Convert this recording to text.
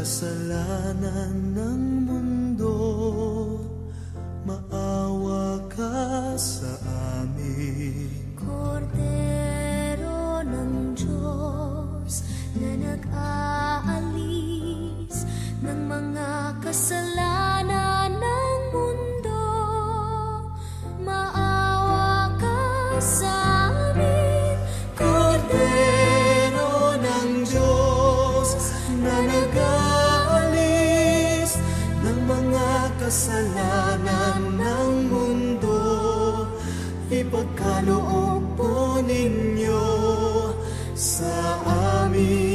kasalanan ng mundo, maawa ka sa amin. Kordero ng Diyos na nag-aalis ng mga kasalanan ng mundo, maawa ka sa amin. Kordero ng Diyos na nag-aalis ng mga kasalanan ng mundo, ipagkaloob po ninyo sa amin.